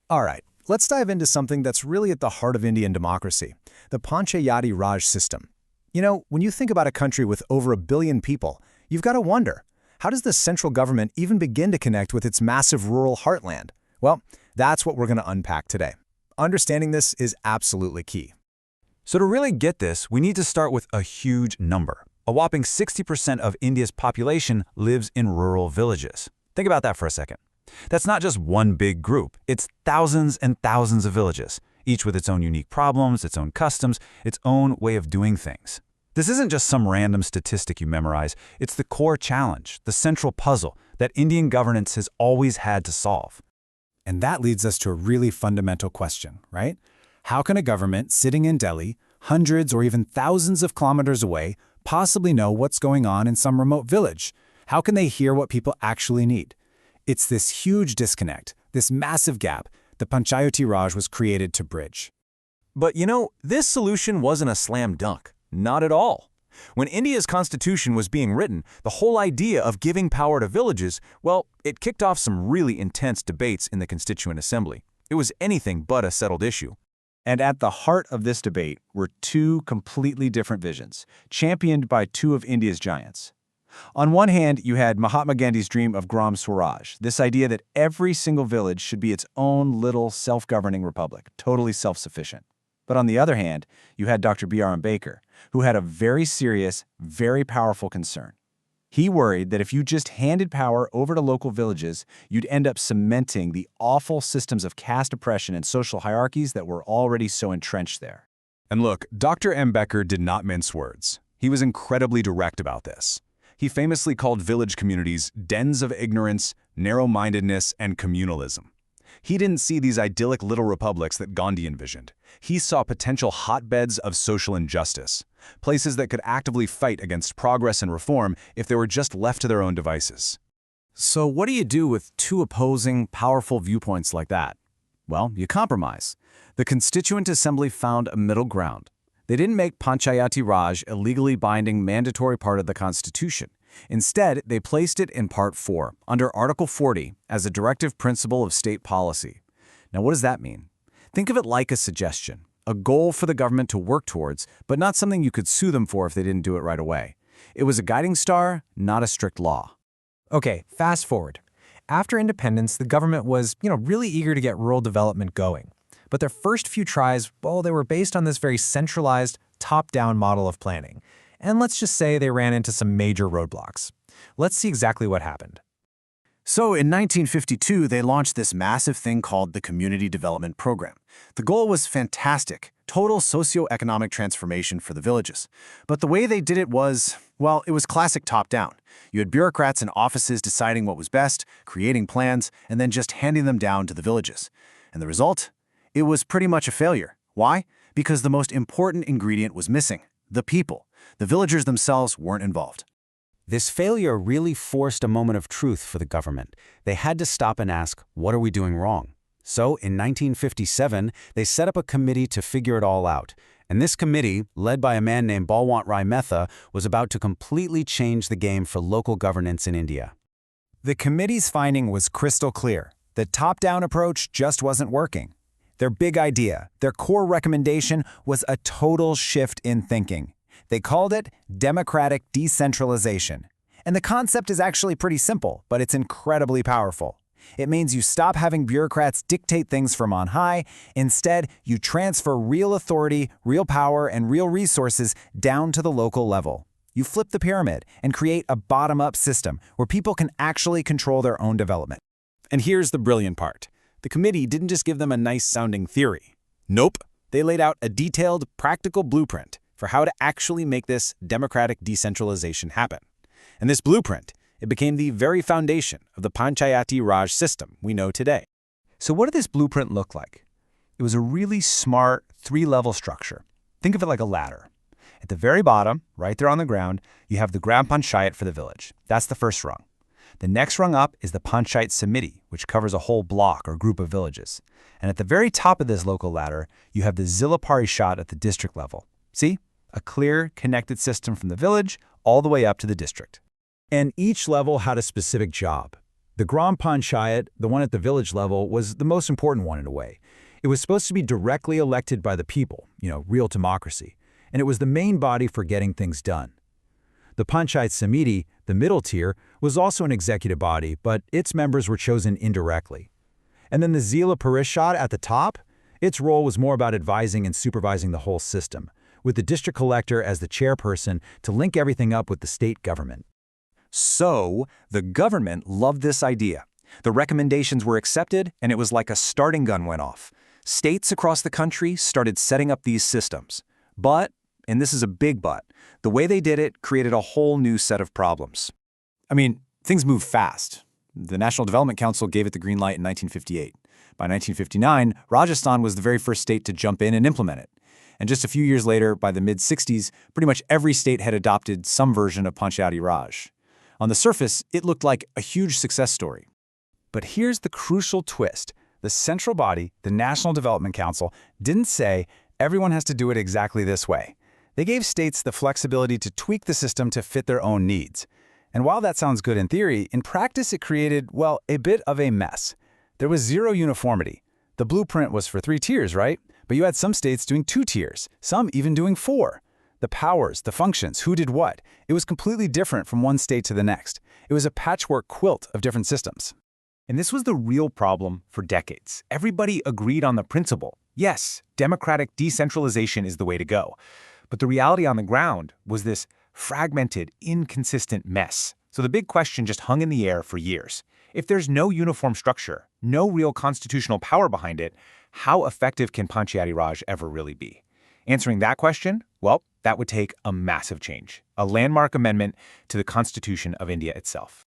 All right, let's dive into something that's really at the heart of Indian democracy, the Panchayati Raj system. When you think about a country with over 1 billion people, you've got to wonder, how does the central government even begin to connect with its massive rural heartland? Well, that's what we're going to unpack today. Understanding this is absolutely key. So to really get this, we need to start with a huge number. A whopping 60% of India's population lives in rural villages. Think about that for a second. That's not just one big group. It's thousands and thousands of villages, each with its own unique problems, its own customs, its own way of doing things. This isn't just some random statistic you memorize. It's the core challenge, the central puzzle that Indian governance has always had to solve. And that leads us to a really fundamental question, right? How can a government sitting in Delhi, hundreds or even thousands of kilometers away, possibly know what's going on in some remote village? How can they hear what people actually need? It's this huge disconnect, this massive gap, that Panchayati Raj was created to bridge. But this solution wasn't a slam dunk. Not at all. When India's constitution was being written, the whole idea of giving power to villages, well, it kicked off some really intense debates in the Constituent Assembly. It was anything but a settled issue. And at the heart of this debate were two completely different visions, championed by two of India's giants. On one hand, you had Mahatma Gandhi's dream of Gram Swaraj, this idea that every single village should be its own little self-governing republic, totally self-sufficient. But on the other hand, you had Dr. B.R. Ambedkar, who had a very serious, very powerful concern. He worried that if you just handed power over to local villages, you'd end up cementing the awful systems of caste oppression and social hierarchies that were already so entrenched there. And look, Dr. Ambedkar did not mince words. He was incredibly direct about this. He famously called village communities dens of ignorance, narrow-mindedness, and communalism. He didn't see these idyllic little republics that Gandhi envisioned. He saw potential hotbeds of social injustice, places that could actively fight against progress and reform if they were just left to their own devices. So what do you do with two opposing, powerful viewpoints like that? Well, you compromise. The Constituent Assembly found a middle ground. They didn't make Panchayati Raj a legally binding mandatory part of the Constitution. Instead, they placed it in Part 4, under Article 40, as a directive principle of state policy. Now, what does that mean? Think of it like a suggestion, a goal for the government to work towards, but not something you could sue them for if they didn't do it right away. It was a guiding star, not a strict law. Okay, fast forward. After independence, the government was, really eager to get rural development going. But their first few tries, well, they were based on this very centralized, top-down model of planning. And let's just say they ran into some major roadblocks. Let's see exactly what happened. So in 1952, they launched this massive thing called the Community Development Program. The goal was fantastic, total socioeconomic transformation for the villages. But the way they did it was, well, it was classic top-down. You had bureaucrats in offices deciding what was best, creating plans, and then just handing them down to the villages. And the result? It was pretty much a failure. Why? Because the most important ingredient was missing: the people. The villagers themselves weren't involved. This failure really forced a moment of truth for the government. They had to stop and ask, what are we doing wrong? So in 1957, they set up a committee to figure it all out. And this committee, led by a man named Balwant Rai Mehta, was about to completely change the game for local governance in India. The committee's finding was crystal clear. The top-down approach just wasn't working. Their big idea, their core recommendation, was a total shift in thinking. They called it democratic decentralization. And the concept is actually pretty simple, but it's incredibly powerful. It means you stop having bureaucrats dictate things from on high. Instead, you transfer real authority, real power, and real resources down to the local level. You flip the pyramid and create a bottom-up system where people can actually control their own development. And here's the brilliant part. The committee didn't just give them a nice-sounding theory. Nope. They laid out a detailed, practical blueprint for how to actually make this democratic decentralization happen. And this blueprint, it became the very foundation of the Panchayati Raj system we know today. So what did this blueprint look like? It was a really smart 3-level structure. Think of it like a ladder. At the very bottom, right there on the ground, you have the Gram Panchayat for the village. That's the first rung. The next rung up is the Panchayat Samiti, which covers a whole block or group of villages. And at the very top of this local ladder, you have the Zilla Parishad at the district level. See? A clear, connected system from the village all the way up to the district. And each level had a specific job. The Gram Panchayat, the one at the village level, was the most important one in a way. It was supposed to be directly elected by the people, real democracy, and it was the main body for getting things done. The Panchayat Samiti, the middle tier, was also an executive body, but its members were chosen indirectly. And then the Zila Parishad at the top, its role was more about advising and supervising the whole system, with the district collector as the chairperson to link everything up with the state government. So, the government loved this idea. The recommendations were accepted, and it was like a starting gun went off. States across the country started setting up these systems. But, and this is a big but, the way they did it created a whole new set of problems. I mean, things moved fast. The National Development Council gave it the green light in 1958. By 1959, Rajasthan was the very first state to jump in and implement it. And just a few years later, by the mid-60s, pretty much every state had adopted some version of Panchayati Raj. On the surface, it looked like a huge success story. But here's the crucial twist. The central body, the National Development Council, didn't say everyone has to do it exactly this way. They gave states the flexibility to tweak the system to fit their own needs. And while that sounds good in theory, in practice it created, well, a bit of a mess. There was zero uniformity. The blueprint was for 3 tiers, right? But you had some states doing 2 tiers, some even doing 4. The powers, the functions, who did what, it was completely different from one state to the next. It was a patchwork quilt of different systems. And this was the real problem for decades. Everybody agreed on the principle. Yes, democratic decentralization is the way to go. But the reality on the ground was this fragmented, inconsistent mess. So the big question just hung in the air for years. If there's no uniform structure, no real constitutional power behind it, how effective can Panchayati Raj ever really be? Answering that question, well, that would take a massive change, a landmark amendment to the Constitution of India itself.